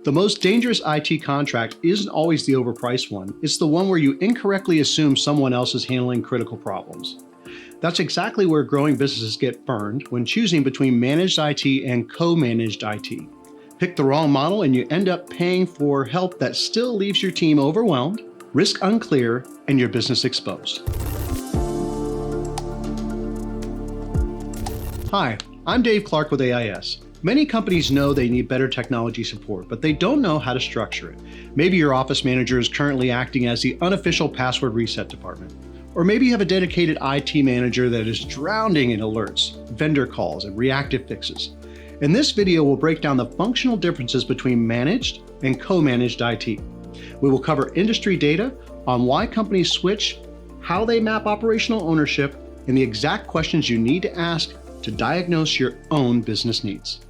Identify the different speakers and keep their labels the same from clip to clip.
Speaker 1: The most dangerous IT contract isn't always the overpriced one. It's the one where you incorrectly assume someone else is handling critical problems. That's exactly where growing businesses get burned when choosing between managed IT and co-managed IT. Pick the wrong model and you end up paying for help that still leaves your team overwhelmed, risk unclear, and your business exposed. Hi, I'm Dave Clark with AIS. Many companies know they need better technology support, but they don't know how to structure it. Maybe your office manager is currently acting as the unofficial password reset department. Or maybe you have a dedicated IT manager that is drowning in alerts, vendor calls, and reactive fixes. In this video, we'll break down the functional differences between managed and co-managed IT. We will cover industry data on why companies switch, how they map operational ownership, and the exact questions you need to ask to diagnose your own business needs.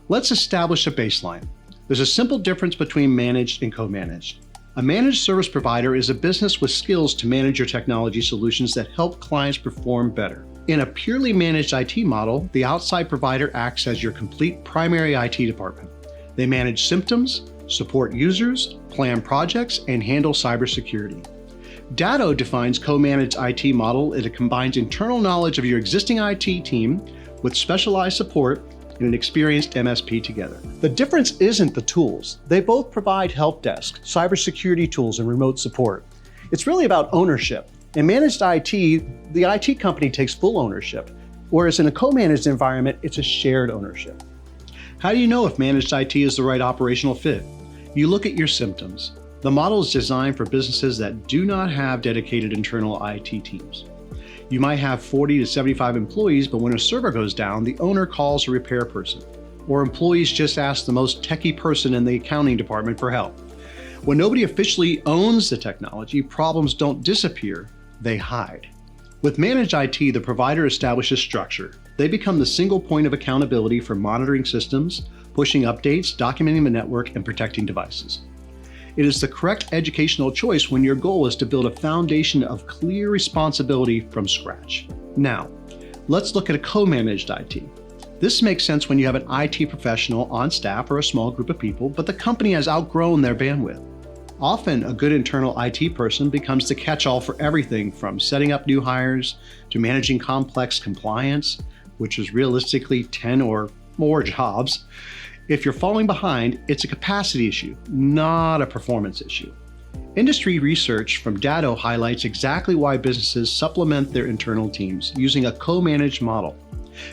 Speaker 1: Let's establish a baseline. There's a simple difference between managed and co-managed. A managed service provider is a business with skills to manage your technology solutions that help clients perform better. In a purely managed IT model, the outside provider acts as your complete primary IT department. They manage symptoms, support users, plan projects, and handle cybersecurity. Datto defines co-managed IT model as it combines internal knowledge of your existing IT team with specialized support and an experienced MSP together. The difference isn't the tools. They both provide help desk, cybersecurity tools, and remote support. It's really about ownership. In managed IT, the IT company takes full ownership, whereas in a co-managed environment, it's a shared ownership. How do you know if managed IT is the right operational fit? You look at your symptoms. The model is designed for businesses that do not have dedicated internal IT teams. You might have 40 to 75 employees, but when a server goes down, the owner calls a repair person, or employees just ask the most techie person in the accounting department for help. When nobody officially owns the technology, problems don't disappear, they hide. With managed IT, the provider establishes structure. They become the single point of accountability for monitoring systems, pushing updates, documenting the network, and protecting devices. It is the correct educational choice when your goal is to build a foundation of clear responsibility from scratch. Now, let's look at a co-managed IT. This makes sense when you have an IT professional on staff or a small group of people, but the company has outgrown their bandwidth. Often, a good internal IT person becomes the catch-all for everything from setting up new hires to managing complex compliance, which is realistically 10 or more jobs. If you're falling behind, it's a capacity issue, not a performance issue. Industry research from Datto highlights exactly why businesses supplement their internal teams using a co-managed model.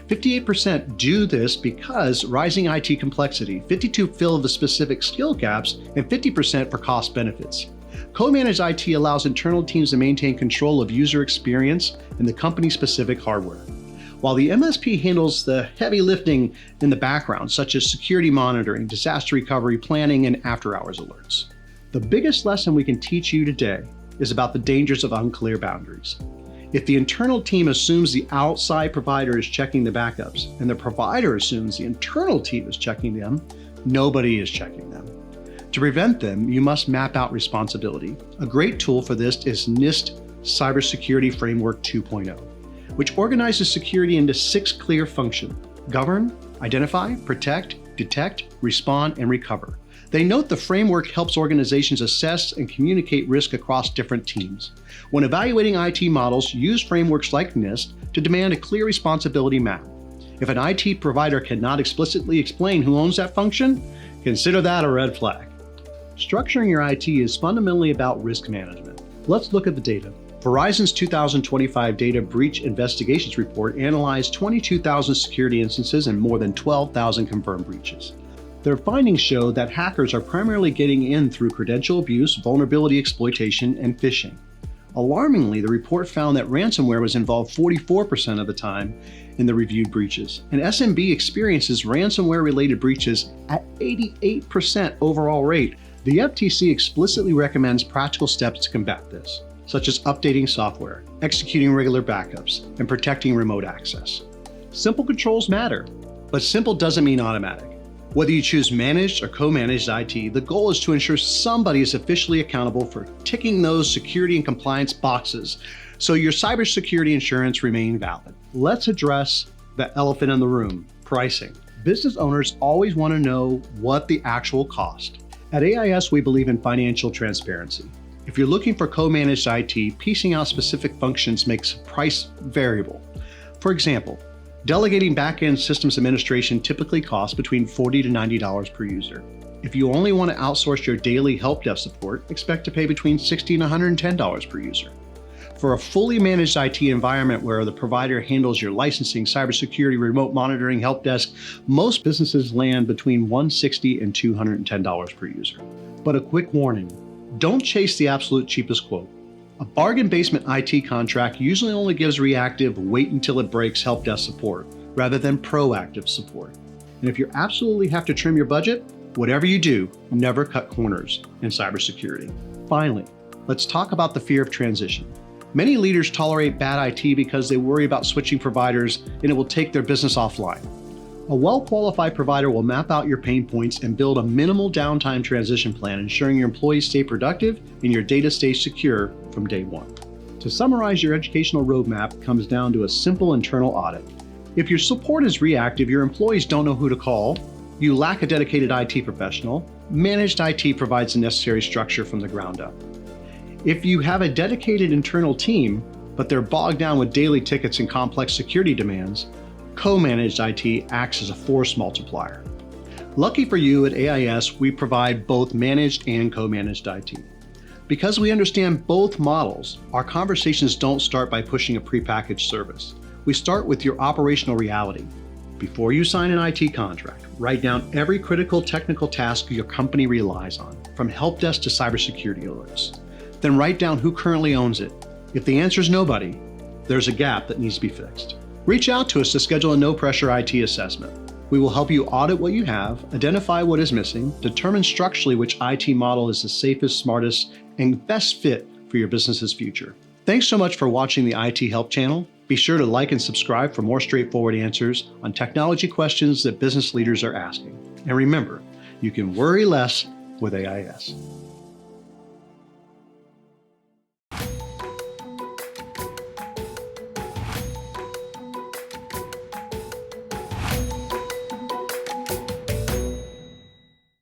Speaker 1: 58% do this because rising IT complexity, 52% fill the specific skill gaps, and 50% for cost benefits. Co-managed IT allows internal teams to maintain control of user experience and the company's specific hardware, while the MSP handles the heavy lifting in the background, such as security monitoring, disaster recovery planning, and after-hours alerts. The biggest lesson we can teach you today is about the dangers of unclear boundaries. If the internal team assumes the outside provider is checking the backups, and the provider assumes the internal team is checking them, nobody is checking them. To prevent them, you must map out responsibility. A great tool for this is NIST Cybersecurity Framework 2.0. which organizes security into 6 clear functions: govern, identify, protect, detect, respond, and recover. They note the framework helps organizations assess and communicate risk across different teams. When evaluating IT models, use frameworks like NIST to demand a clear responsibility map. If an IT provider cannot explicitly explain who owns that function, consider that a red flag. Structuring your IT is fundamentally about risk management. Let's look at the data. Verizon's 2025 Data Breach Investigations Report analyzed 22,000 security instances and more than 12,000 confirmed breaches. Their findings show that hackers are primarily getting in through credential abuse, vulnerability exploitation, and phishing. Alarmingly, the report found that ransomware was involved 44% of the time in the reviewed breaches, and SMB experiences ransomware-related breaches at 88% overall rate. The FTC explicitly recommends practical steps to combat this, such as updating software, executing regular backups, and protecting remote access. Simple controls matter, but simple doesn't mean automatic. Whether you choose managed or co-managed IT, the goal is to ensure somebody is officially accountable for ticking those security and compliance boxes so your cybersecurity insurance remain valid. Let's address the elephant in the room: pricing. Business owners always want to know what the actual cost. At AIS, we believe in financial transparency. If you're looking for co-managed IT, piecing out specific functions makes price variable. For example, delegating back-end systems administration typically costs between $40 to $90 per user. If you only want to outsource your daily help desk support, expect to pay between $60 and $110 per user. For a fully managed IT environment where the provider handles your licensing, cybersecurity, remote monitoring, help desk, most businesses land between $160 and $210 per user. But a quick warning, don't chase the absolute cheapest quote. A bargain basement IT contract usually only gives reactive, wait until it breaks help desk support, rather than proactive support. And if you absolutely have to trim your budget, whatever you do, never cut corners in cybersecurity. Finally, let's talk about the fear of transition. Many leaders tolerate bad IT because they worry about switching providers and it will take their business offline. A well-qualified provider will map out your pain points and build a minimal downtime transition plan, ensuring your employees stay productive and your data stays secure from day one. To summarize, your educational roadmap comes down to a simple internal audit. If your support is reactive, your employees don't know who to call, you lack a dedicated IT professional, managed IT provides the necessary structure from the ground up. If you have a dedicated internal team, but they're bogged down with daily tickets and complex security demands, co-managed IT acts as a force multiplier. Lucky for you, at AIS, we provide both managed and co-managed IT. Because we understand both models, our conversations don't start by pushing a prepackaged service. We start with your operational reality. Before you sign an IT contract, write down every critical technical task your company relies on, from help desk to cybersecurity alerts. Then write down who currently owns it. If the answer is nobody, there's a gap that needs to be fixed. Reach out to us to schedule a no-pressure IT assessment. We will help you audit what you have, identify what is missing, determine structurally which IT model is the safest, smartest, and best fit for your business's future. Thanks so much for watching the IT Help channel. Be sure to like and subscribe for more straightforward answers on technology questions that business leaders are asking. And remember, you can worry less with AIS.